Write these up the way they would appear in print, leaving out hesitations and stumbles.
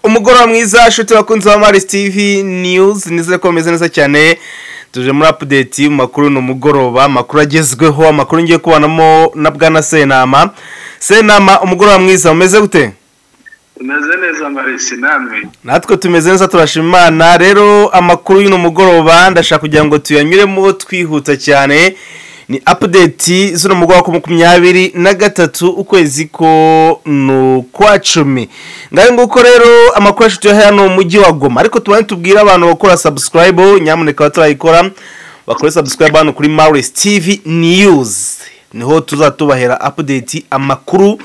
Umugoroba mwiza shuti bakunze wa Maris TV News nizere ko meze neza cyane tuje muri update makuru no mugoroba makuru agezweho amakuru ngiye kubanamo na bwana Senama umugoroba mwiza umeze gute? Umeze neza Maris namwe natwe tumeze neza turashima Imana rero amakuru y'ino mugoroba ndashaka kugira ngo tuyanyuremo twihuta cyane ni update z'uno mugoroba ku 23 ukwezi ko no kwa 10 ngaye nguko rero amakuru ashuti yo hano mu mujyi wa Goma ariko tubane tubwira abantu bakora subscribe nyamuneka baturayikora bakora subscribe hano kuri Maris TV News niho tuzatubahera update amakuru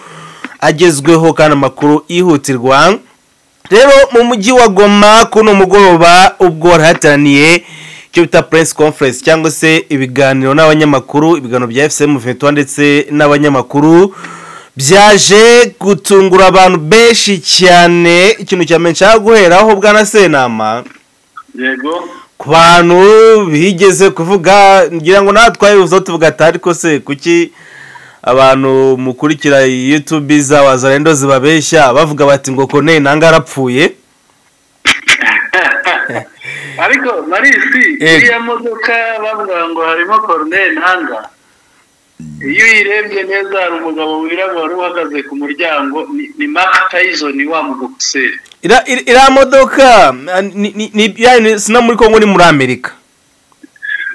agezweho kandi amakuru ihutirwa rero mu mujyi wa Goma kuno mugoroba ubwo hataraniye cyo bita press conference cyangwa se ibiganiro n'abanyamakuru ibiganiro bya FCM 23 ndetse n'abanyamakuru byaje gutungura abantu benshi cyane ikintu cyamenye guheraho bwana Senama yego ku bantu bigeze kuvuga ngira ngo natwaye uzo tuvuga atari ko se kuki abantu mukurikira YouTube z'abazarendo zibabeshya bavuga bati ngo Corneille Nangaa arapfuye ariko Marisi iriya modoka bavuga ngo harimo Corneille Nangaa iyo uyirebye neza hari umugabo wirabura uhagaze ku muryango ni Mark Tyson wa muboxer ira modoka ni sina muri Kongo ni muri Amerika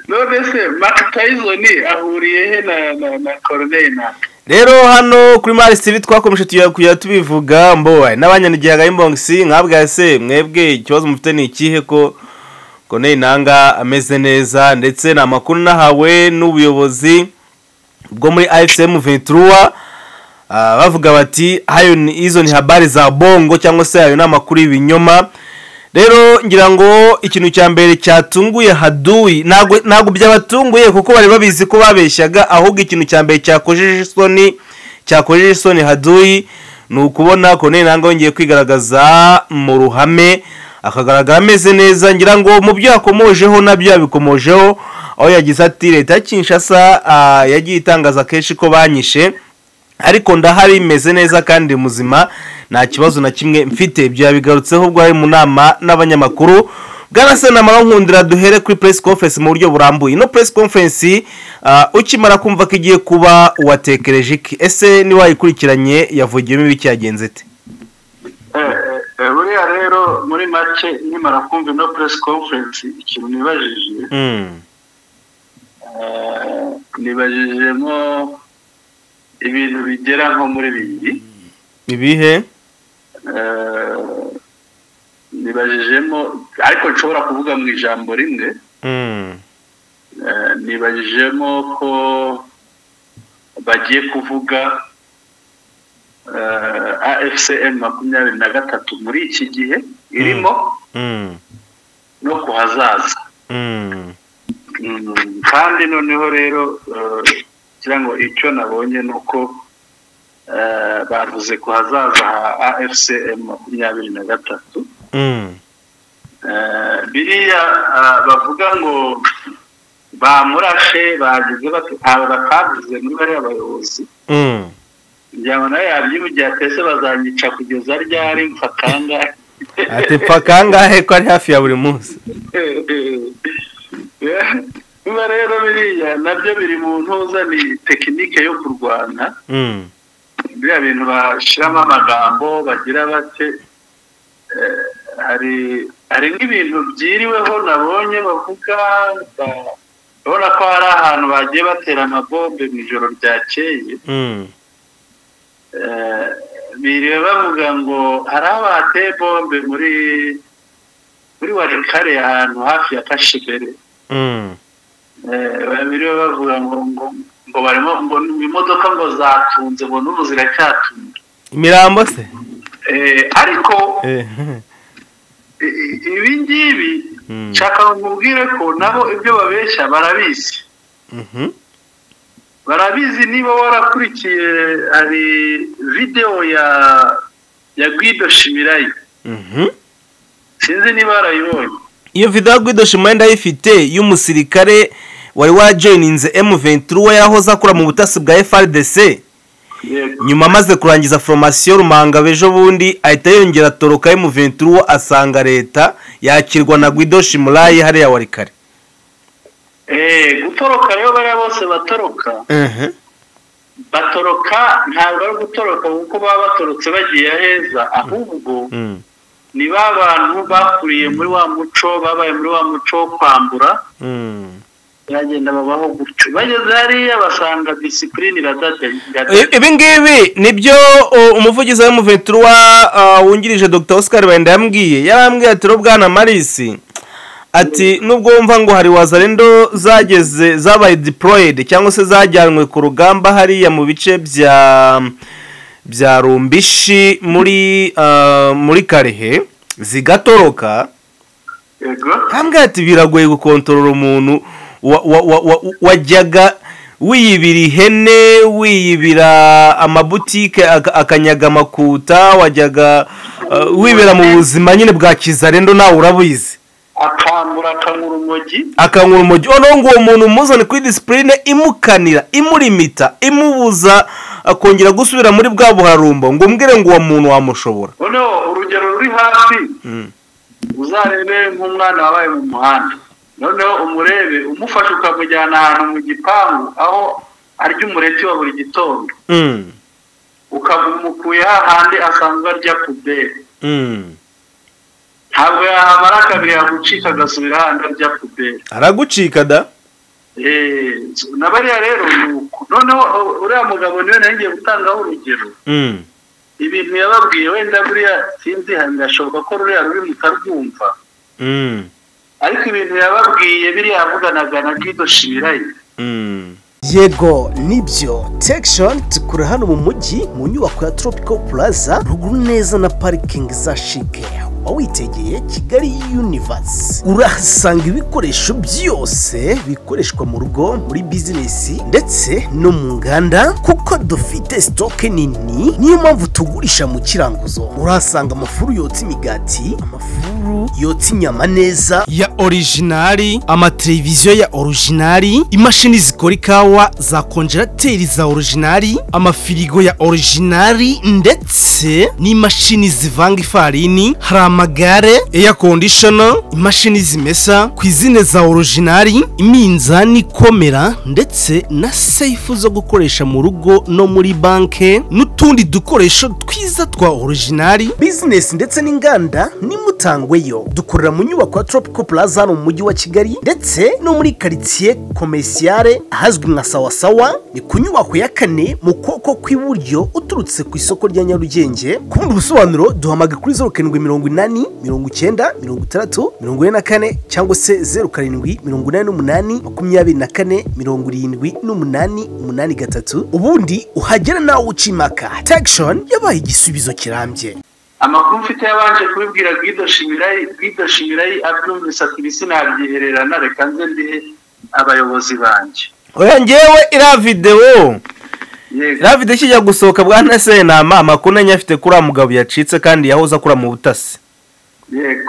none se Mark Tyson ahuriye he na Corneille Nangaa rero hano kuri Maris TV twakomeje kujya tubivuga mbowe n'abanyanigiyaga imbongisi nkabwa se mwebwe ikibazo mufite ni ikihe ko Corneille Nangaa ameze neza ndetse na makuru nahawe n'ubuyobozi bwo muri FCM 23 bavuga bati hayo izo ni habari za bongo cyangwa se ayo namakuru ibinyoma rero ngira ngo ikintu cya mbere cyatunguye Hadui nago byabatunguye kuko bari babizi ko babeshyaga ahubwo ikintu cya mbere cyakojeje isoni Hadui nukubona Corneille Nangaa yongeye kwigaragaza mu ruhame akagaragara ameze neza ngira ngo mu byo yakomojeho nabyo yabikomojeho aho yagize ati leta Kinshasa yagiye itangaza kenshi ko banyishe ariko ndahari meze neza kandi muzima nta kibazo na kimwe mfite ibyo yabigarutseho ubwo ari mu nama n'abanyamakuru bwana Senama nkundira duhere kuri press conference mu buryo burambuye no press conference ukimara kumva ko igiye kuba watekereje iki ese ni wayikurikiranye yavugiyemo ibiki yagenze ate buriya rero muri make nimara kumva no press conference ikintu nibajijemo ibintu bigera nko muri bibiri ibihe nibajijemo ariko nshobora kuvuga mu ijambo rimwe nibajijemo ko bagiye kuvuga AFCM 23 muri iki gihe irimo no kuhazaza kandi noneho rero kirango icyo nabonye nuko bavuze kuhazaza AFCM 23 biriya bavuga ngo bamurashe bagize bati aba bakavuze muri bari abayobozi njyana nayo yabyibugiye atese bazanyica kugeza ryari mfakangahe ati mfakangahe ko ari hafi ya buri munsi niba rero biriya nabyo biri mu ntuza ni tekinike yo kurwana biriya bintu bashiramo amagambo bagira bate hari nk'ibintu byiriweho nabonye bavuga babona ko hari ahantu bagiye batera amabombe mu ijoro ryakeye biriwe bavuga ngo hari abateye bombe muri Warikare ahantu hafi ya Kashibere biriwe bavuga ngo barimo ngo imodoka ngo zatunze ngo n'ubu ziracyatunze imirambo se ariko ibi ngibi nshaka mubwire ko nabo ibyo babeshya barabizi barabizi niba warakurikiye ari video ya Guido Shimirayi sinzi niba barayibonye iyo video ya Guido Shimirayi ndayifite y'umusirikare wari wajoininze M23 yarahoze akora mu butasi bwa FRDC nyuma amaze kurangiza formation Rumanga bejo bundi ahita yongera toroka M23 asanga leta yakirwa na Guido Shimulayi hariya warikare. Gutoroka rero bari bose batoroka. Batoroka ntabwo ari gutoroka kuko baba batorotse bagiye heza, ahubwo ni babantu bakuriye muri wa muco, babaye muri wa muco kwambura. Yagenda babaho gutyo bageze hariya basanga discipline iradade. Ibi ngibi nibyo umuvugizi wa M23 wungirije Dr Oscar Benda yarambwiye ati ro bwana Marisi ati nubwo wumva ngo hari wazarendo zageze zabaye deployed cyangwa se zajyanwe ku rugamba hariya mu bice bya Rumbishi muri Karehe zigatoroka. Hambwa ati biragoye gukontorora umuntu wajyaga wiyibira ihene, wiyibira amabutike akanyaga makuta, wajyaga wibera mu buzima nyine bwa kizarendo nawe urabizi, akangura umogi ono ngo uwo muntu muzane kuri discipline imukanira, imurimita, imubuza akongera gusubira muri bwa buharumba ngo mbwire ngo uwo muntu wamushobora. Ono urugero ruri hafi uzarebe nk'umwana wabaye mu muhanda, noneho umurebe umufasha ukamujyana ahantu mu gipangu aho arya umureti wa buri gitondo, ukabumukuye hahandi asanzwe arya puberi, ntabwo yahamara kabiri yagucika agasubira hahandi arya puberi, aragucika da. Nabariya rero nuko noneho uriya mugabo niwe nagiye gutangaho urugero. Ibintu yababwiye wenda buriya sinzi handashoboka ko ruriya ruri mutarwumva, ariko ibintu yababwiye biriya yavuganaga na Guido Shimulayi. Yego nibyo Textion tukura hano mu mujyi mu nyubako ya Tropical Plaza ruguru neza na parking za Chic. Wawitegeye Kigali Universe urahasanga ibikoresho byose bikoreshwa mu rugo, muri business ndetse no mu nganda, kuko dufite stock nini. Niyo mpamvu tugurisha mu kiranguzo. Urahasanga amafuru yotsa imigati, amafuru yotsa inyama neza ya originali, amateleviziyo ya originali, imashini zikora ikawa za konjerateri za originali, amafirigo ya originali ndetse n'imashini zivanga ifarini, amagare, air conditioner, imashini zimesa, kwizine za originali, iminzani komera ndetse na safe zo gukoresha mu rugo no muri banke, n'utundi dukoresho twiza twa originali. Business ndetse n'inganda nimutangweyo. Dukorera mu nyubako ya Tropical Plaza mu mujyi wa Kigali ndetse no muri quartier commerciale ahazwi nka Sawasawa, ni ku nyubako ya 4 mu koko kw'iburyo uturutse ku isoko rya Nyarugenge. Ku bundi busobanuro duhamage kuri 0780 90 60 44 cyangwa se 0788 24 78 83. Ubundi uhagera nawe ucimaka. Textion yabaye igisubizo kirambye. Amakuru mfite yabanje kubibwira Guido Shimulayi abyumvise ati bisinabyihererana, reka nze ndihe abayobozi banje. Oya ngewe ira video kijya gusohoka bwana Senama amakuru nyafite kuri mugabo yacitse kandi yahoza kura mu butasi.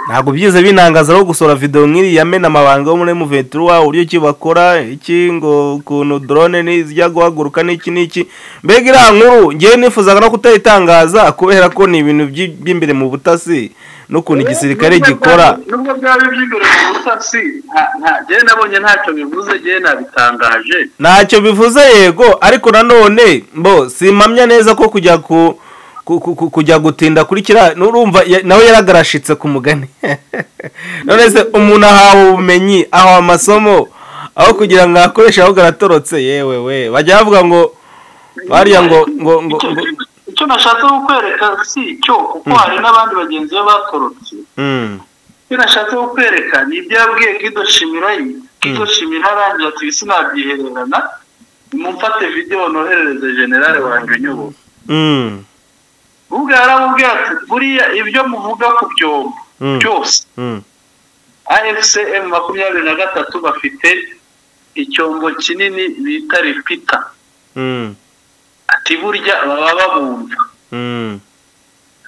Ntabwo byize binangaza ro gusora video nkiri yamena amabanga yo muri M23 uburyo kibakora iki ngo kuno drone nizijya guhaguruka n'iki mbega ira nkuru ngiye nifuzaga no kutayitangaza kubera ko ni ibintu by'imbere mu butasi no kuntu igisirikare gikora. Nubwo byabe by'imbere mu butasi je nabonye ntacyo bivuze, je nabitangaje ntacyo bivuze yego, ariko nanone mbo simpamya neza ko kujya gutinda kuri kira nurumva nawe yaragarashitse ku mugani. None se umuntu ahawe ubumenyi aho amasomo aho kugira ngo akoreshe aho garatorotse yewe we bajya bavuga ngo bariya ngo icyo nashatse kukwereka si cyo kuko hari n'abandi bagenzi batorotse. Icyo nashatse kukwereka ni ibyo yabwiye Guido Shimulayi. Guido Shimulayi arangiye ati bisinabyihererana, mumfate video noherereze generale wanjye nyubo. Ubwo yaramubwiye ati buriya ibyo muvuga ku byombo byose AFCM 23 bafite icyombo kinini bita repeater. Ati burya baba babumva.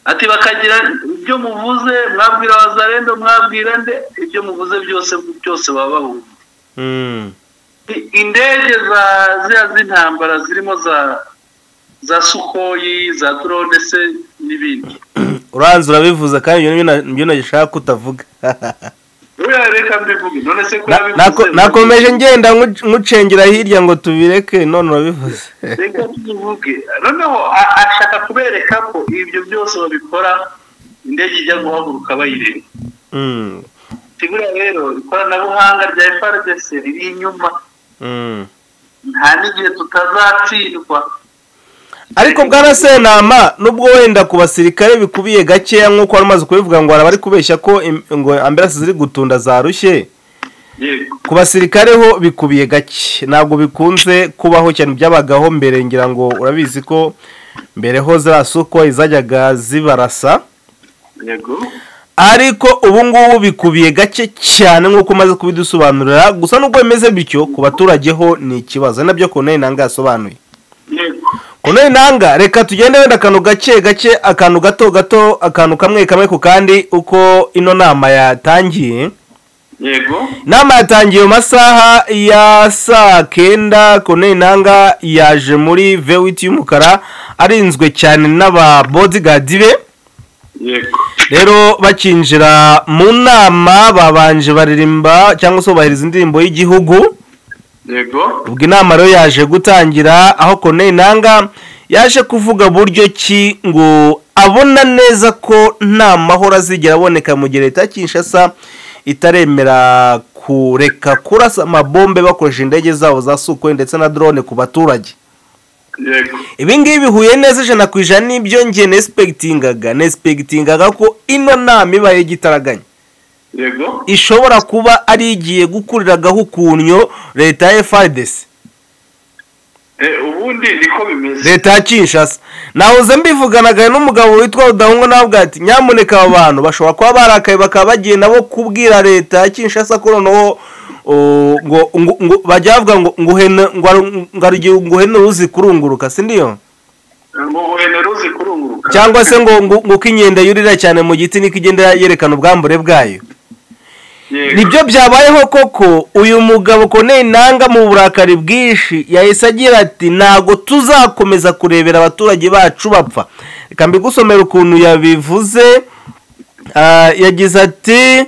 Ati bakagira ibyo muvuze mwabwira wazarendo mwabwira nde ibyo muvuze byose baba babumva. Indege za zintambara zirimo za Sukhoi za drone se n'ibindi. Uranze urabivuze kandi ibyo nagishaka kutavuga. Reka mbivuge none se nakomeje ngenda nkucengera hirya ngo tubireke none urabivuze. Reka tuvuge noneho ashaka kubereka ko ibyo byose babikora indege ijya guhaguruka bayireba. Tigura rero ikoranabuhanga rya FARDC riri inyuma. Nta n'igihe tutazatsindwa. Ariko bwana Senama nubwo wenda ku basirikare bikubiye gakeya nkuko aramaze kubivuga ngo arabari kubeshya ko ngo ambulance ziri gutunda zarushye. Ku basirikare ho bikubiye gake ntabwo bikunze kubaho cyane byabagaho mbere ngira ngo urabizi ko mbere ho zirasuko izajyaga zibarasa. Yego. Ariko ubu ngubu bikubiye gake cyane nkuko maze kubidusobanurira gusa nubwo bimeze bityo ku baturage ho ni ikibazo nabyo ko nanga yasobanuye. Kono nanga reka tugende wenda akantu gake akantu gato akantu kamwe ku kandi uko ino nama yatangiye. Yego. Nama yatangiye mu masaha ya saa 9 Kono nanga yaje muri V8 y'umukara arinzwe cyane n'aba bodyguard be. Yego. Rero bakinjira mu nama babanje baririmba cyangwa so bahiriza indirimbo y'igihugu. Yego. Ubwo inama rero yaje gutangira aho Kono nanga yaje kuvuga buryo ki ngo abona neza ko nta mahoro azigera aboneka mu gihe leta Kinshasa itaremera kureka kurasa amabombe bakoresha indege zabo za Sukhoi ndetse na drone ku baturage. Yego. Ibi ngibi bihuye neza ijana ku ijana n'ibyo ngiye nespectingaga ko ino nama ibaye gitaraganya. Yego. Ishobora kuba ari igiye gukuriragaho ukunyo leta ya FARDC. Ubundi niko bimeze. Leta ya Kinshasa nahoze mbivuganaga n'umugabo witwa Udahungo nabwo ati nyamuneka aba bantu bashobora kuba barakaye bakaba bagiye nabo kubwira leta ya Kinshasa ko noneho ngo bajya bavuga ngo nguhene ruzi kurunguruka si ndiyo nguhene ruzi kurunguruka cyangwa se ngo kinyenda yurira cyane mu giti nikigenda yerekana ubwambure bwayo. Nibyo byabayeho koko uyu mugabo Kono nanga mu burakari bwishi yahise agira ati nago tuzakomeza kurebera abaturage bacu bapfa. Reka mbigusomera ukuntu yabivuze. Yagize ati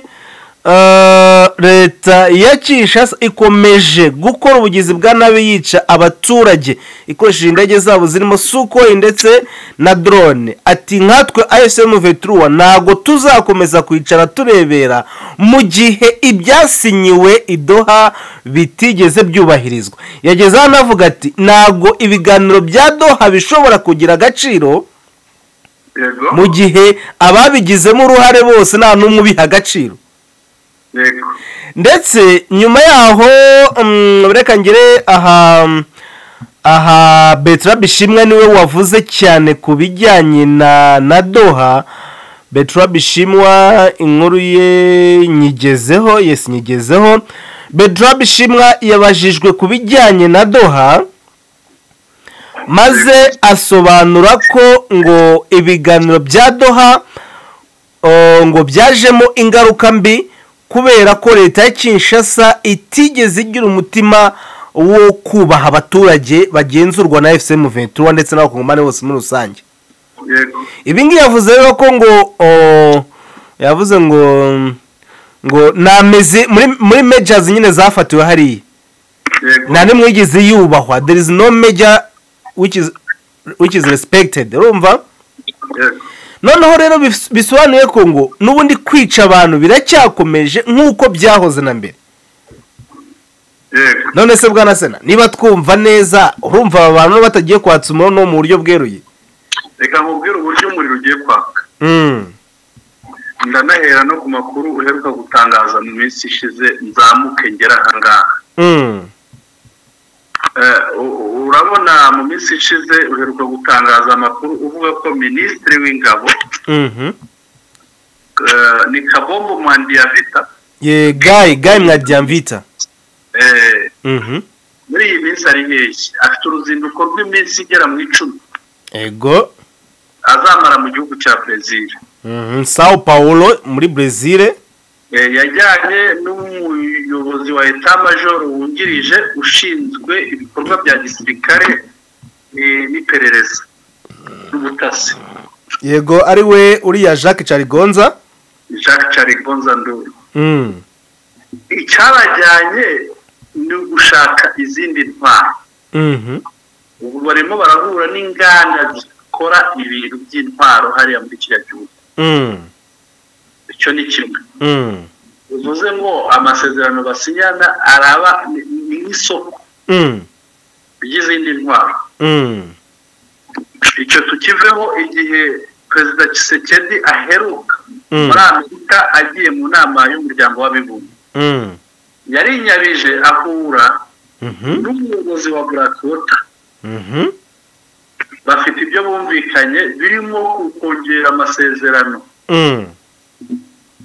leta ya Kinshasa ikomeje gukora ubugizi bwa nabi yica abaturage ikoresheje indege zabo zirimo Sukhoi ndetse na drone. Ati nkatwe AFC M23 nago tuzakomeza kwicara turebera mu gihe ibyasinyiwe idoha bitigeze byubahirizwa. Yageze hano avuga ati nago ibiganiro bya Doha bishobora kugira agaciro mu gihe ababigizemo uruhare bose nta numwe ubiha agaciro. Ndetse nyuma yaho reka ngire aha Bertrand Bishimwa niwe wavuze cyane ku bijyanye na Doha. Bertrand Bishimwa inkuru ye nyigezeho nyigezeho. Bertrand Bishimwa yabajijwe ku bijyanye na Doha maze asobanura ko ngo ibiganiro bya Doha ngo byajemo ingaruka mbi kubera ko leta ya Kinshasa itigeze igira umutima wo kubaha abaturage bagenzurwa na FCM 23 ndetse n'abakongomani bose muri rusange. Ibi ngiye yavuze rero ko ngo yavuze ngo nameze muri majors nyine zafatiwe hari nta nimwe yigize yubahwa. There is no major which is respected. Urumva? Noneho rero bisobanuye ko ngo nubundi kwica abantu biracyakomeje nkuko byahoze na mbere. None se bwana Sena niba twumva neza urumva abantu batagiye kwatsa umuriro no mu buryo bweruye. Reka nkubwire uburyo umuriro ugiye kwaka. Ndanahera no ku makuru uheruka gutangaza mu minsi ishize nzamuke ngera ahangaha. Urabona mu minsi ishize uheruka gutangaza amakuru uvuga ko Minisitiri w'Ingabo ni Kabombo Mwandiavita Guy Mwandiavita muri iyi minsi ari hehe afite uruzinduko rw'iminsi igera mu 10 ego azamara mu gihugu cya Brazil Sao Paulo muri Brazil. Yajyanye n'umuyobozi wa Etat Major wungirije ushinzwe ibikorwa bya gisirikare n'iperereza n'ubutasi. Yego ari we uriya Jacques Charigonza Nduru. Icyabajyanye ni ugushaka izindi ntwaro. Ubu barimo barahura n'inganda zikora ibintu by'intwaro hariya muri kiriya gihugu. Icyo ni kimwe. Bivuze ngo amasezerano basinyana araba n'isoko ry'izindi ntwaro. Icyo tukiveho igihe Perezida Tshisekedi aheruka muri Amerika agiye mu nama y'umuryango w'abibumbye. Yarinyabije ahura n'umuyobozi wa Black Water. Bafite ibyo bumvikanye birimo kongera amasezerano.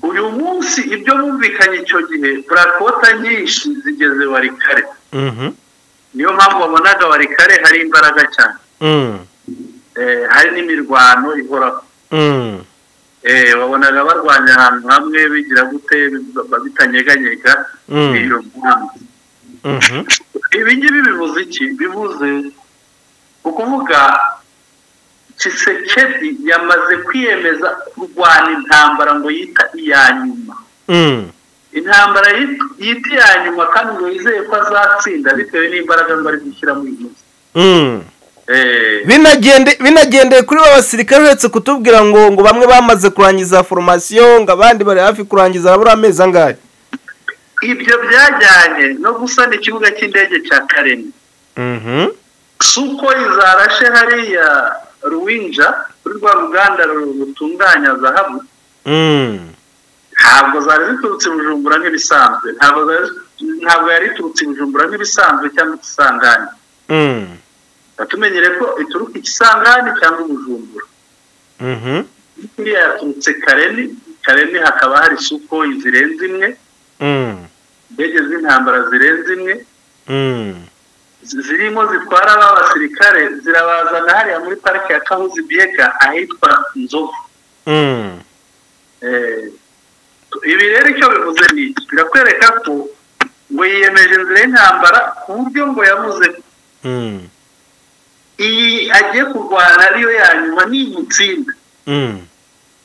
Uyu munsi ibyo bumvikanye icyo gihe Black Water nyinshi zigeze Warikare. Niyo mpamvu wabonaga Warikare hari imbaraga cyane. Hari n'imirwano ihoraho. Wabonaga barwanya ahantu hamwe bigira gute bitanyeganyega iyo mpamvu. Ibi ngibi bivuze iki? Bivuze ukuvuga Tshisekedi yamaze kwiyemeza kurwana intambara ngo yita iya nyuma. Intambara yita iya nyuma kandi ngo yizeye ko azatsinda bitewe n'imbaraga ngo ari gushyira mu munsi. Binagendeye kuri ba basirikare uretse kutubwira ngo bamwe bamaze kurangiza formation ngo abandi bari hafi kurangiza abura amezi angahe. Ibyo byajyanye no gusana ikibuga cy'indege cya Kareni. Suko izarashe hariya Ruwinja kuri rwa ruganda rutunganya zahabu. Ntabwo zari ziturutse Bujumbura nk'ibisanzwe. Ntabwo yari iturutse Bujumbura nk'ibisanzwe cyangwa Kisangani. Batumenyere ko ituruka Kisangani cyangwa Bujumbura. Iriya yaturutse Kareni hakaba hari suko zirenze imwe. Indege z'intambara zirenze imwe. Zirimo zitwara abasirikare zirabazana hariya muri parike ya Kahuzi Biega ahitwa Nzovu. Ibi rero icyo bivuze ni birakwereka ko ngo yiyemeje inzira y'intambara ku buryo ngo yavuze iyi agiye kurwana ariyo ya nyuma n'imutsinda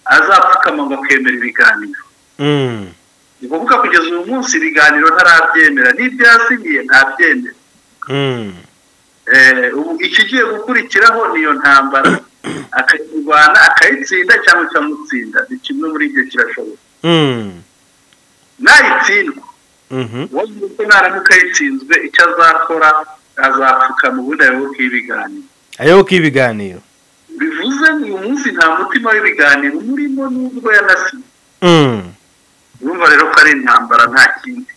azapfukama ngo akemera ibiganiro. Ni ukuvuga kugeza uyu munsi ibiganiro ntarabyemera n'ibyo yasinyiye ntabyemera. Ikigiye gukurikiraho niyo ntambara akayirwana akayitsinda cyangwa ikamutsinda. Ni kimwe muri ibyo kirashoboka. Nayitsindwa wowe uko naramuka yitsinzwe icyo azakora azapfuka mu bundi ayoboka ibiganiro. Bivuze uyu munsi nta mutima w'ibiganiro umurimo n'ubwo yanasize. Urumva rero ko ari intambara nta kindi.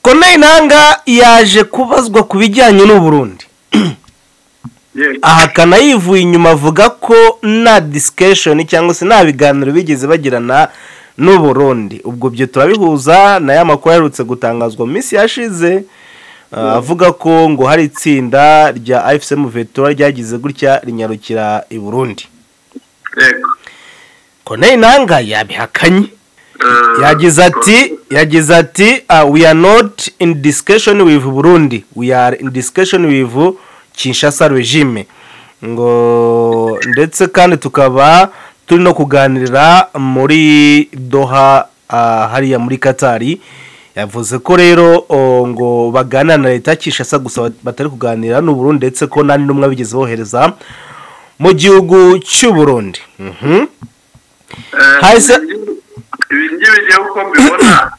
Corneille Nangaa yaje kubazwa ku bijyanye n'u Burundi. Ahakana yivuye inyuma avuga ko nta discussion cyangwa se nta biganiro bigeze bagirana n'u Burundi. Ubwo byo turabihuza na ya makuru yarutse gutangazwa mu minsi yashize avuga ko ngo hari itsinda rya AFC Muvetura ryagize gutya rinyarukira i Burundi. Corneille Nangaa yabihakanye. Yagize ati we are not in discussion with Burundi, we are in discussion with Kinshasa regime. Ngo ndetse kandi tukaba turi no kuganirira muri Doha hariya muri Katari. Yavuze ko rero ngo bagana na leta Kinshasa gusa batari kuganira n'u Burundi ndetse ko nani numwe bigeze bohereza mu gihugu cy'u Burundi. Haise ibingibi bigiye uko mbibona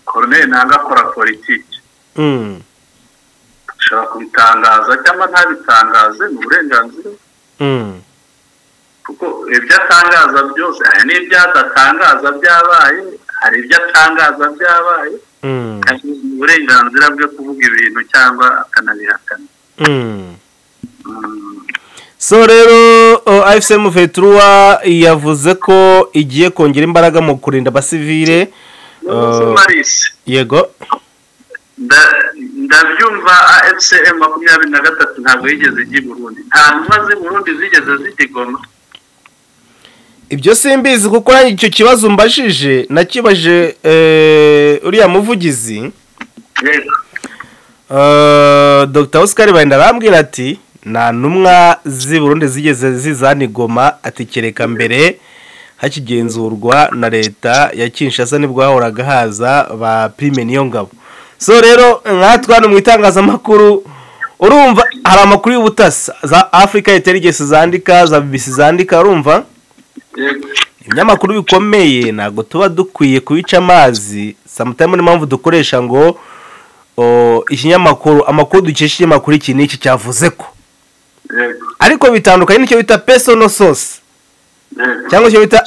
Corneille Nangaa akora politiki. Ashobora kubitangaza cyangwa ntabitangaze mu burenganzira. Kuko ibyo atangaza byose hari n'ibyo adatangaza byabaye, hari ibyo atangaza byabaye, hari uburenganzira bwo kuvuga ibintu cyangwa akanabihakana. So rero AFC Muvetura yavuze ko igiye kongera imbaraga mu kurinda abasivile. Yego ndabyumva AFC 23 ntabwo yigeze ijya i Burundi. Nta ntumwa z'i Burundi zigeze zijya i Goma. Ibyo simbizi kuko nanjye icyo kibazo mbashije nakibaje uriya muvugizi. Dr Oscar Barinda arambwira ati nta numwa z'i Burundi zigeze zizana Goma, ati kereka mbere hakigenzurwa na leta ya Kinshasa nibwo hahoraga haza ba Prime Niyongabo. So rero nkatwana mu itangazamakuru urumva hari amakuru y'ubutasi za Africa Intelligence zandika, za BBC zandika, urumva ibinyamakuru bikomeye ntago tuba dukwiye kubica amazi. Sometimes ni mpamvu dukoresha ngo ikinyamakuru, amakuru dukesha ikinyamakuru iki n'iki cyavuze ko, ariko bitandukanye n'icyo bita personal source cyangwa icyo bita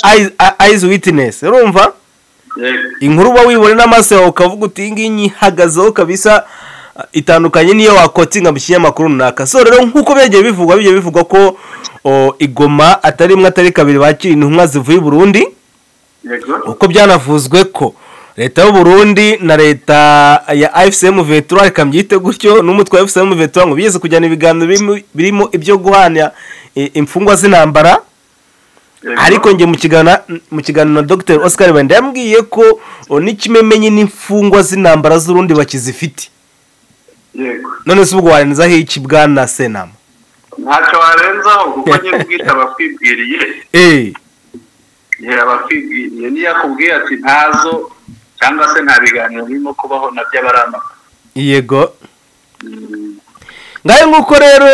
eyes witness. Urumva inkuru uba wibone n'amaso yawe ukavuga uti ngi nyihagazeho kabisa, itandukanye niyo wakotinga mu kinyamakuru runaka. So rero nkuko byagiye bivugwa ko Igoma atari imwe atari kabiri bakiri intumwa zivuye i Burundi, uko byanavuzwe ko leta y'u Burundi na leta ya AFCM V3 kambyite gutyo n'umutwe wa AFCM V3 ngo bigeze kujyana ibiganiro birimo ibyo guhanya imfungwa z'intambara. Ariko nge mu kiganiro na Dr Oscar Barinda yambwiye ko n'ikimemenye n'imfungwa z'intambara z'Urundi bakizifite. None se ubwo warenzaho iki bwana Senama? Ntacyo warenzaho kuko nyine ubwita abakwibwiriye abakwibwiriye niyo akubwiye ati ntazo cyangwa se nta biganiro birimo kubaho na by'abarama. Yego ngaye nguko rero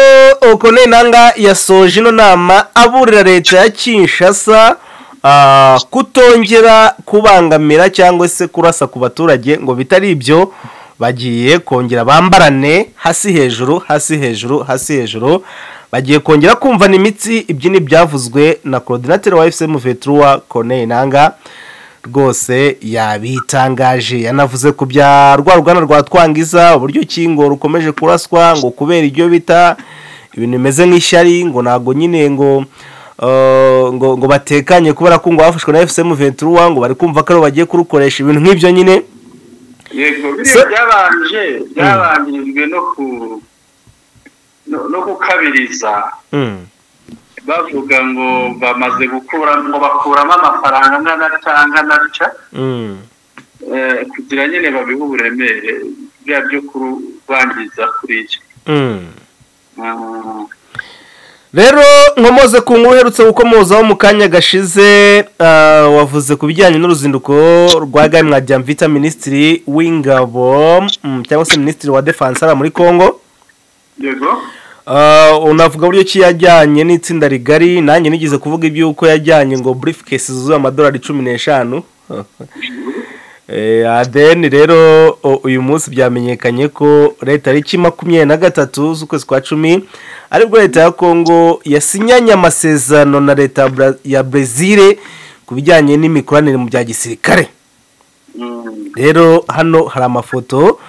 Corneille Nangaa yasoje ino nama aburira leta ya Kinshasa kutongera kubangamira cyangwa se kurasa ku baturage, ngo bitari ibyo bagiye kongera bambarane hasi hejuru hasi hejuru hasi hejuru. Bagiye kongera kumva n'imitsi. Ibyo ni byavuzwe na coordinateur wa FCM V3 Corneille Nangaa, rwose yabitangaje. Yanavuze ku bya rugana rwa Twangiza, uburyo kingo rukomeje kuraswa ngo kubera ibyo bita ibintu bimeze nk'ishyari, ngo nago nyine ngo batekanye kubera ko ngo bafashwe na FCM V3 ngo bari kumva ko bagiye kurukoresha ibintu nk'ibyo nyine. Yego byabanjijwe no gukabiriza. Bavuga ngo bamaze bakuramo amafaranga n'anaca kugira nyine babihe uburemere byo kubangiza kuri icyo. Rero nkomoze ku nkuru uherutse gukomozaho mu kanya gashize, wavuze ku bijyanye n'uruzinduko rwa Gamwa Vita, minisitiri w'ingabo cyangwa se minisitiri wa defense muri Congo. Yego unavuga buryo ki yajyanye n'itsinda rigari. Nanjye nigeze kuvuga iby'uko yajyanye ngo briefcase zuzuye amadolari 15. Then rero uyu munsi byamenyekanye ko leta ari 23 z'ukwezi kwa 10 aribwo leta ya Congo yasinyanye amasezerano na leta ya Brazil ku bijyanye n'imikoranire mu bya gisirikare. Rero hano hari amafoto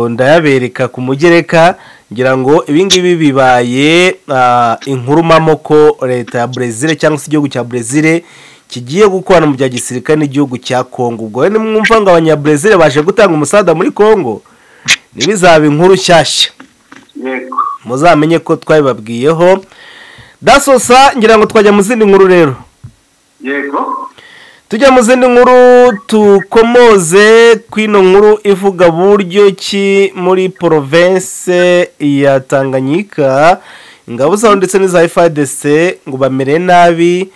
ndayabereka ku mugereka, ngira ngo ibingibi bibaye inkuru mamoko leta ya Brazil cyangwa se igihugu cya Brazil kigiye gukorana mu bya gisirikare n'igihugu cya Congo. Ubwo ni mwumva ngo abanya-Brazil baje gutanga umusada muri Congo, nibizaba inkuru nshyashya. Yego muzamenye ko twabibabwiyeho. Dasosa ngira ngo twajya mu zindi nkuru rero. Yego tujya mu zindi nkuru tukomoze kwino nkuru ivuga buryo ki muri province ya Tanganyika ingabo zaho ndetse n'iza FARDC ngo bamere nabi,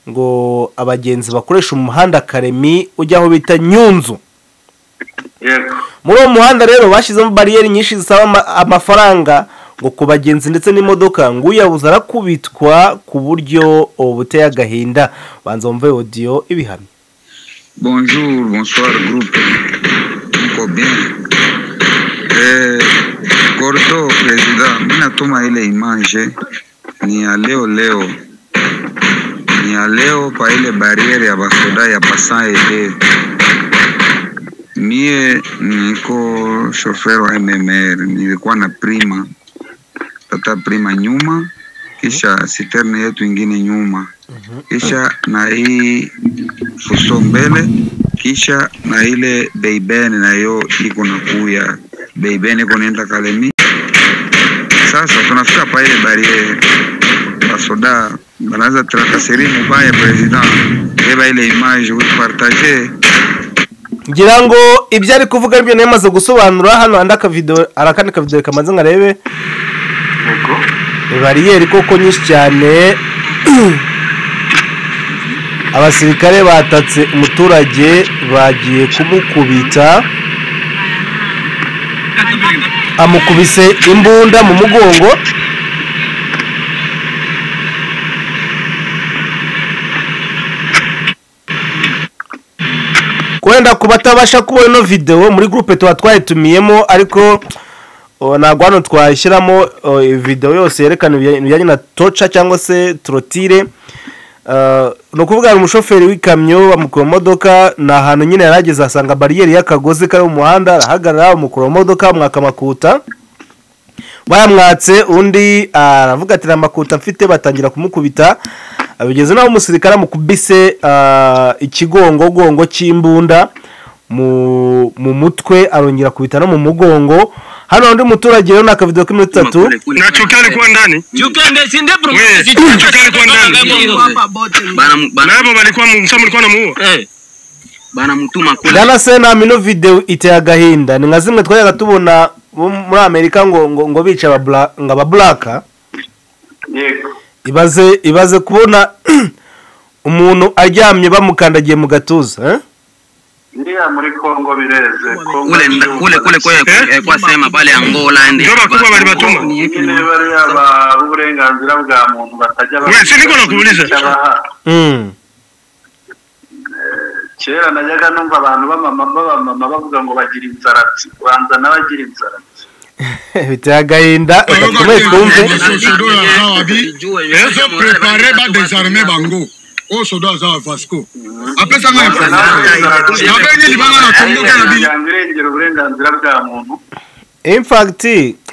ngo abagenzi bakoresha umuhanda Karemi ujya aho bita Nyunzu. Yego muri uwo muhanda rero bashyizemo bariyeri nyinshi zisaba amafaranga ngo ku bagenzi ndetse n'imodoka, ngo uyabuza arakubitwa ku buryo buteye agahinda. Banza wumve audio ibihamye. Bonjour, bonsoir groupe. Mko bien? Gordo president, mimi natuma ile image ni ya leo. Ni ya leo pa ile barriere ya basoda ya passant ede. Mie niko chauffeur wa MMR, nilikuwa na prima. Tata prima nyuma, kisha citerne yetu ingine nyuma. Kisha na hii fuso mbele, kisha na ile beibene na yo iko na kuya. Beibene iko nenda Kalemi. Sasa tunafika pa ile barriere. Basoda banaza trakaseri mubaya president. Eba ile image vous partager. ngira ngo ibyo ari kuvuga ibyo nemaze gusobanura hano andaka video arakandi ka video kamaze ngarebe yego bariyeri koko nyinshi cyane abasirikare batatse umuturage bagiye kumukubita amukubise imbunda mu mugongo kwenda kubatabasha kubona no video muri groupe twayitumiyemo ariko ntabwo hano twashyiramo video yose yerekana ibijyanye na toca cyangwa se trotire no kuvuga umushoferi w'ikamyo bamukura modoka na ahantu nyine yarageze asanga bariyeri y'akagozi kari mu muhanda arahagarara bamukura modoka mwakamakuta bayamwatse undi aravuga ati namakuta mfite batangira kumukubita abigeze naho umusirikare amukubise ikigongo cy'imbunda mu mutwe arongera kubita no mu mugongo hano undi muturage rero naka video k'iminota 3 na chukali kwa ndani Chukende sinde bro chukali kwa ndani bana balikuwa mlikuwa namuua bana mutuma kule Gana sena mino video iteye agahinda ni nka zimwe twayaga tubona muri Amerika ngo bica aba black yego ibaze kubona umuntu aryamye bamukandagiye mu gatuza Ndiya muri Kongo bireze kule kwa sema pale Angola ndi ndio bakubwa bali batuma bari aba uburenganzira bwa muntu batajya wewe si niko nakuuliza kera najyaga numva abantu bamama bavuga ngo bagira inzaratsi banza nabagira inzaratsi biteye agahinda bakomeye twumve Ezo préparer ba désarmer bango o soda za Vasco apesa nga abenye libanga na tumbuka na bi irengera uburenganzira bwa muntu in fact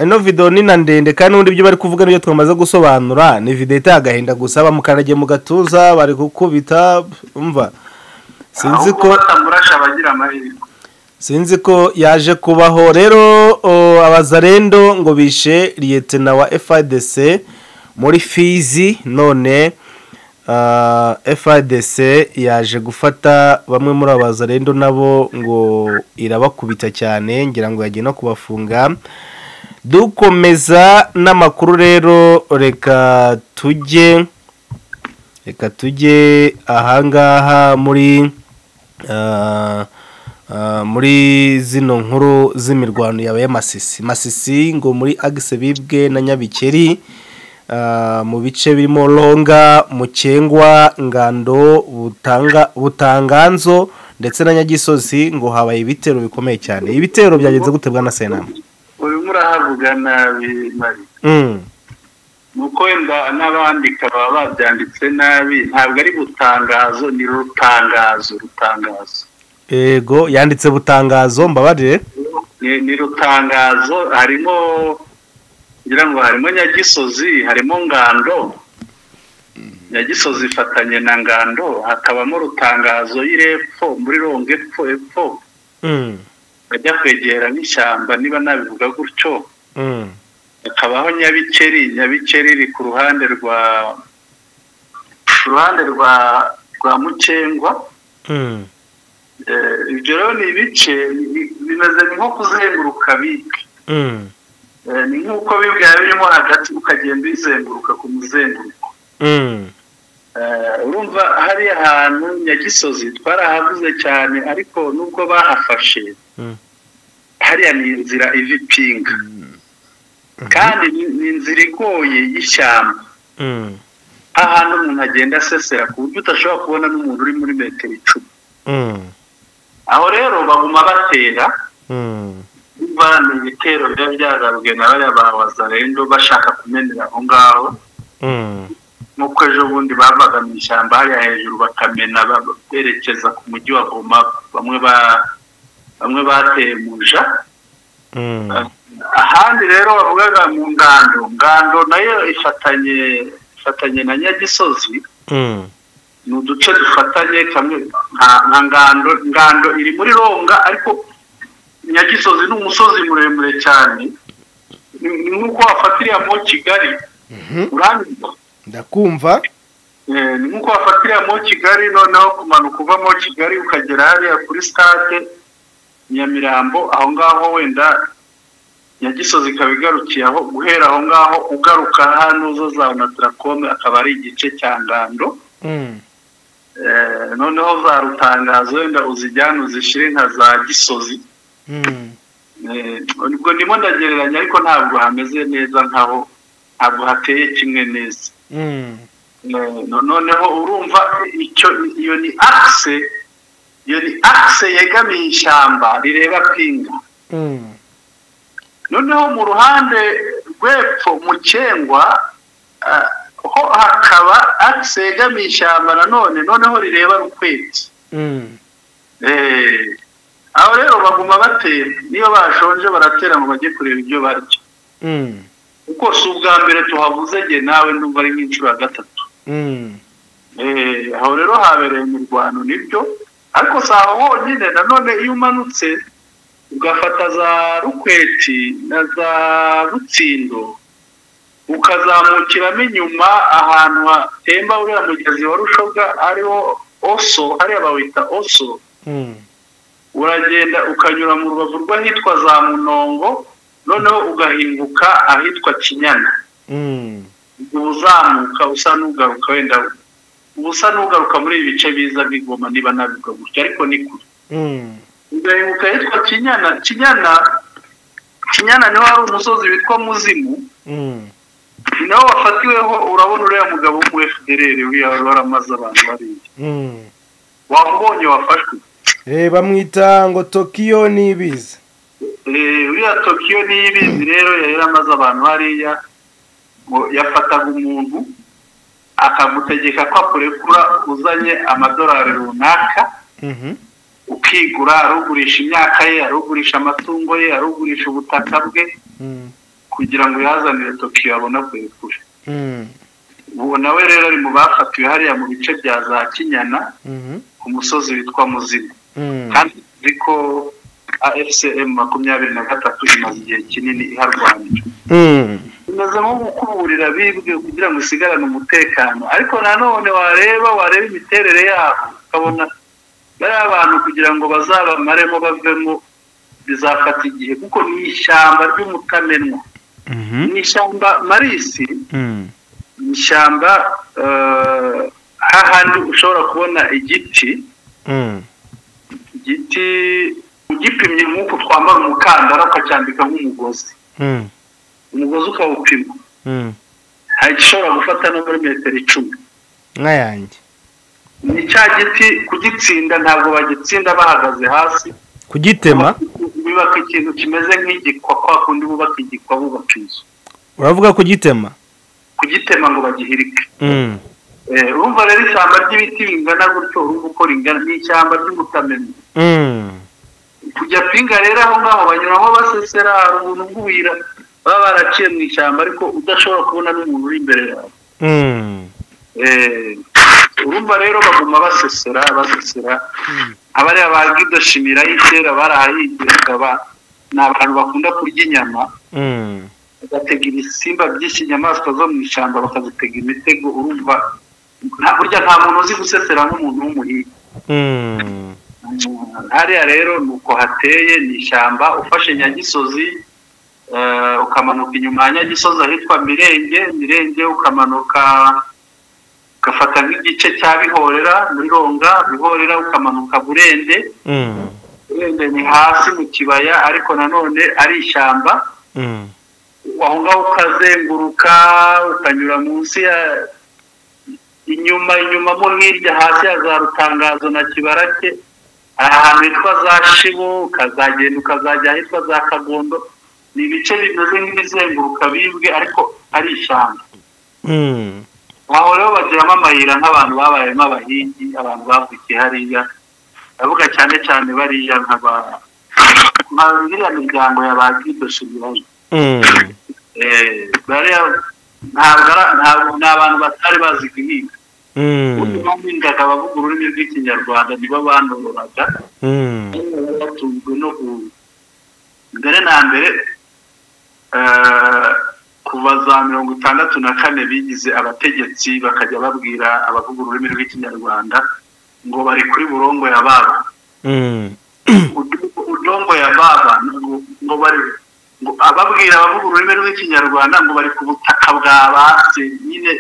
ino video ni ndende kandi n'undi byo bari kuvuga n'ibyo twamaze gusobanura ni video iteye agahinda gusa bamukaragiye mu gatuza bari gukubita umva sinzi ko yaje kubaho rero abazarendo ngo bishe liyetena wa FARDC muri Fizi none FARDC yaje gufata bamwe muri abazarendo nabo ngo irabakubita cyane ngira ngo yagiye no kubafunga dukomeza n'amakuru rero reka tujye ahangaha muri zino nkuru z'imirwano yabaye Masisi ngo muri Agise Bibwe na Nyabikeri mu bice birimo Longa Mukengwa Ngando Butanganzo ndetse na Nyagisozi ngo habaye ibitero bikomeye cyane ibitero byagenze gutebwa na Senama uyu murahavuga nabi mari nuko wenda n'abandika baba babyanditse nabi ntabwo ari butangazo ni rutangazo ego yanditse butangazo mbabarire ni rutangazo harimo ngira ngo harimo Nyagisozi harimo Ngando Nyagisozi ifatanye na Ngando hakabamo rutangazo y'irepfo muri Ronge epfo bajya kwegera n'ishyamba niba nabivuga gutyo hakabaho Nyabikeri iri ku ruhande rwa Mukengwa ibyo rero ni ibice bimeze nko kuzenguruka bike ni nk'uko bibwira birimo hagati ukagenda bizenguruka ku muzenguruko urumva hari ahantu Nyagisozi twarahavuze cyane ariko nubwo bahafashe hariya ni inzira ivipinga kandi ni inzira igoye y'ishyamba ahantu umuntu agenda asesera ku buryo utashobora kubona n'umuntu uri muri metero 10 aho rero baguma batera bivana ibitero biba byagaruye na bariya bawazarendo bashaka kumenera aho ngaho nk'uko ejo bundi bavaga mu ishyamba hariya hejuru bakamena berekeza ku mujyi wa Goma bamwe bateye muja ahandi rero bavugaga mu Ngando nayo ifatanye na Nyagisozi ni uduce dufatanye kamwe nka Ngando iri muri Ronga ariko Nyagisozi ni umusozi muremure cyane ni nk'uko wafatiriya mo Kigali urandika ndakumva ni nk'uko wafatiriya mo Kigali noneho kumanuka uva mo Kigali ukagera hariya kuri stade Nyamirambo aho ngaho wenda Nyagisozi kabigarukiye aho guhera aho ngaho ugaruka hano zo za Natracome akaba ari igice cya Ngando noneho za Rutangazo wenda uzijyana uzishire nka za Gisozi ubwo ndimo ndagereranya ariko ntabwo hameze neza nkaho ntabwo hateye kimwe neza noneho urumva iyo ni axe yegamiye ishyamba rireba Pinga noneho mu ruhande rw'epfo mu Cyengwa ho hakaba axe yegamiye ishyamba noneho rireba Rukwezi aho rero baguma batera niyo bashonje baratera ngo bajye kureba ibyo barya uko si ubwa mbere tuhavuze nge nawe ndumva ari nk'inshuro ya gatatu aho rero habereye imirwano nibyo ariko si aho honyine nanone iyo umanutse ugafata za Rukweti na za Rutsindo ukazamukiramo inyuma ahantu hatemba uriya mugezi wa Rushoga ariho Oso hariya bawita Oso uragenda ukanyura mu rubavu rw'ahitwa za Munongo noneho ugahinguka ahitwa Kinyana uzamuka usa n'ugaruka wenda ubusa n'ugaruka muri ibi bice biza bigoma niba nabivuga gutya ariko ni kure ugahinguka ahitwa Kinyana niho hari umusozi witwa Muzimu naho wafatiweho urabona uriya mugabo w'umu FDLR uriya waramaze abantu bariya wambonye wafashwe bamwita ngo Tokyo Niyibizi uriya Tokyo Niyibizi rero yari amaze abantu hariya ngo yafataga umuntu akagutegeka ko akurekura uzanye amadolari runaka ukigura arugurisha imyaka ye arugurisha amatungo ye arugurisha ubutaka bwe kugira ngo yazanire Tokyo abona kurekura ubu nawe rero ari mu bafatiwe hariya mu bice bya za Kinyana ku musozi witwa Muzimu kandi ariko AFCM 23 imaze igihe kinini iharwanira bimaze nko gukuburira bibwe kugira ngo isigarane umutekano ariko nanone wareba imiterere yaho ukabona bari abantu kugira ngo bazabamaremo bavemo bizafata igihe kuko ni ishyamba ry'umutamenwa ni ishyamba Marisi ni ishyamba hahandi ushobora kubona igiti ugipimye nk'uko twambara umukandara ukacyambika nk'umugozi umugozi ukawupima hari igishobora gufata no muri metero 10 nk'ayanjye ni cya giti kugitsinda ntabwo bagitsinda bahagaze hasi kugitema bubaka ikintu kimeze nk'igikwa kwa kundi bubaka igikwa bubaka inzu uravuga kugitema ngo bagihirike urumva rero ishyamba ry'ibiti bingana gutyo urumva uko ringana n'ishyamba ry'umutamenya kujya Pinga rero aho ngaho banyuramo basesera ubuntu bw'ubwira baba baraciye mu ishyamba ariko udashobora kubona n'umuntu uri imbere yawe urumva rero baguma basesera abari abagido shimira y'ikera barahigira ni abantu bakunda kurya inyama bagatega ibisimba byinshi inyamaswa zo mu ishyamba bakazitega imitego urumva burya nta muntu uzi gusesera nk'umuntu w'umuhiga hariya rero nuko hateye ni ishyamba ufashe Nyagisozi ukamanuka inyuma ya Nyagisozi ahitwa Mirenge ukamanuka ugafata nk'igice cya Bihorera muri Bihorera ukamanuka Burende ni hasi mu kibaya ariko nanone ari ishyamba aho ngaho ukazenguruka ukanyura munsi ya inyuma mo hirya hasi ya za Rutangazo na Kibarake ahantu hitwa za Shibo ukazagenda ukazajya hitwa za Kagondo ni ibice bimeze nk'ibizenguruka bibwe ariko ari ishyamba aho rero bagiramo amayira nk'abantu babayemo abahingi abantu bavukiye hariya bavuga cyane bariya nk'iriya miryango y'abagidoshimirayo bariya ntabwo ni abantu batari bazi guhinga ubuhingaga bavuga ururimi rw'ikinyarwanda nibo banororaga batunzwe no mbere na mbere kuva za 64 bigize abategetsi bakajya babwira abavuga ururimi rw'ikinyarwanda ngo bari kuri Burongo ya baba ndongo ya baba ngo bari ngo ababwira abavuga ururimi rw'ikinyarwanda ngo bari ku butaka bwa base nyine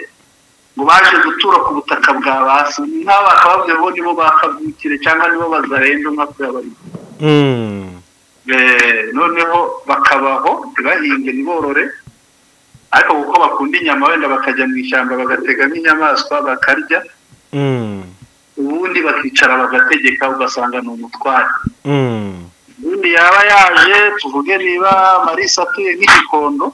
ngo baje gutura ku butaka bwa base nk'aba bakababwira bo nibo bakavukire cyangwa nibo bazarendo nka bari noneho bakabaho bahinge niborore ariko kuko bakunda inyama wenda bakajya mu ishyamba bagatega nk'inyamaswa bakarya ubundi bakicara bagategeka ugasanga ni umutware ubundi yaba yaje tuvuge niba Marisa atuye nk'igikondo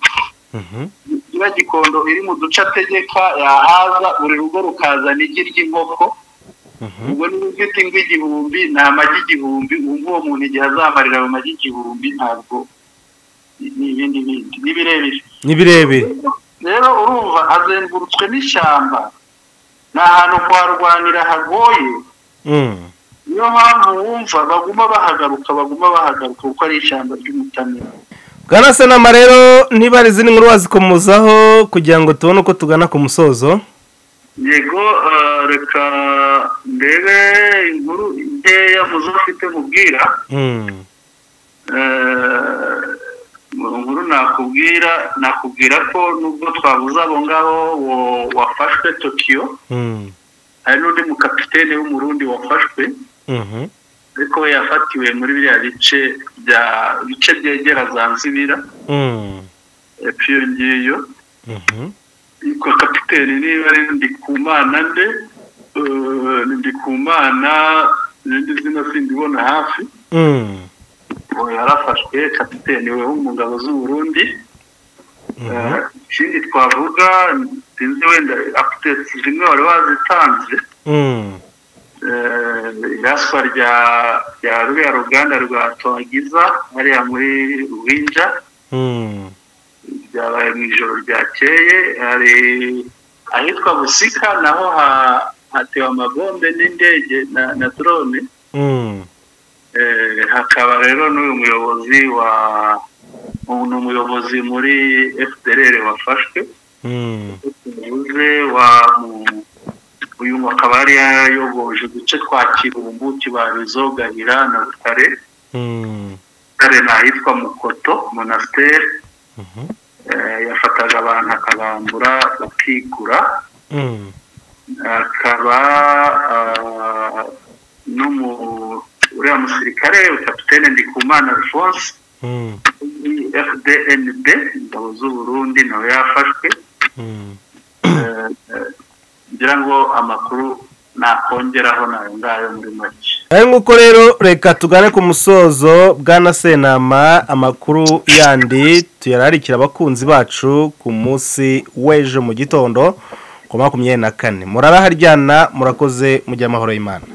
niba gikondo iri mu duce ategeka yahaza buri rugo rukazana igi ry'inkoko ubwo niba ufite ingw'igihumbi ni amagi igihumbi uwo muntu igihe azamarira mu magi igihumbi ntabwo n'ibindi n'ibirebire rero urumva azengurutswe n'ishyamba ni ahantu kuharwanira hagoye niyo mpamvu wumva baguma bahagaruka kuko ari ishyamba ry'umutamira Bwana Senama rero niba ari izindi nkuru wazikomozaho kugira ngo tubone uko tugana ku musozo yego reka ndebe inkuru nkeya muzo ufite mubwira inkuru nakubwira ko nubwo twabuze abo ngabo wafashwe Tokyo hari n'undi mukapitene w'umurundi wafashwe ariko we yafatiwe muri biriya bice byegera Zanzibira iyo ngiyo ko kapitene niba ari Ndikumana n'indi zina sindibona hafi yarafashwe kapitene we wo mu ngabo z'u Burundi ikindi twavuga sinzi wenda updates zimwe wari wazitanze iraswa rya ruriya ruganda rwa Twagiza hariya muri Ruhinja byabaye mu ijoro ryakeye hari ahitwa Busika naho hatewe amabombe n'indege na drone hakaba rero n'uyu muyobozi muri FDLR wafashwe uyu akaba yari yayogoje uduce twa Kirumbu Kibarizo Gahira na Butare kare n'ahitwa Mukoto monasteri yafataga abantu akabambura bakigura akaba uriya musirikare kapitene Ndikumana Alphonse FDND ingabo z'u Burundi nawe yafashwe ngira ngo amakuru nakongeraho nayo ngayo muri make nk'uko rero reka tugane ku musozo Bwana Senama amakuru yandi tuyararikira abakunzi bacu ku munsi w'ejo mu gitondo ku 24 muraraharyana murakoze mujya amahoro y'Imana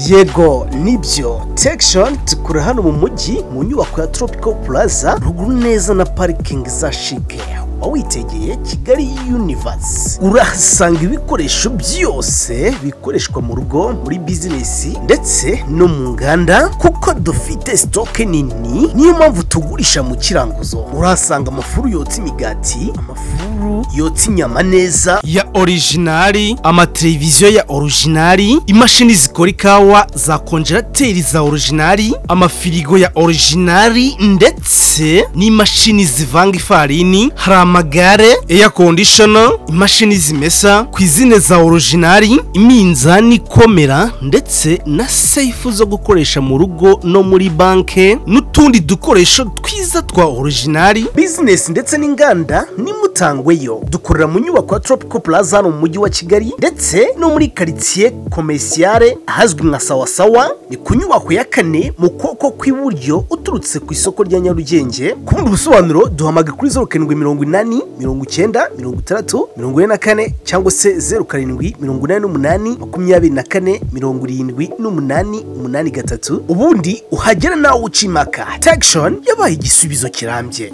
Yego nibyo Textion tukura hano mu mujyi mu nyubako ya Tropical Plaza ruguru neza na parking za Chic wawitegeye Kigali Universe urahasanga ibikoresho byose bikoreshwa mu rugo muri business ndetse no mu nganda kuko dufite stock nini niyo mpamvu tugurisha mu kiranguzo urahasanga amafuru yotsa imigati amafuru yotsa inyama neza ya originali amateleviziyo ya originali imashini zikora ikawa za konjerateri za originali amafirigo ya originali ndetse n'imashini zivanga ifarini hari amagare air conditioner imashini zimesa kwizine za originali iminzani komera ndetse na safe zo gukoresha mu rugo no muri banke n'utundi dukoresho twiza twa originali business ndetse n'inganda nimutangweyo dukorera mu nyubako ya Tropical Plaza no mu mujyi wa Kigali ndetse no muri quartier commerciale ahazwi nka Sawasawa ni ku nyubako ya 4 mu koko kw'iburyo uturutse ku isoko rya Nyarugenge ku bundi busobanuro duhamaga kuri 0780 90 60 44 cyangwa se 0788 24 78 83 ubundi uhagera nawe ucimaka Textion yabaye igisubizo kirambye.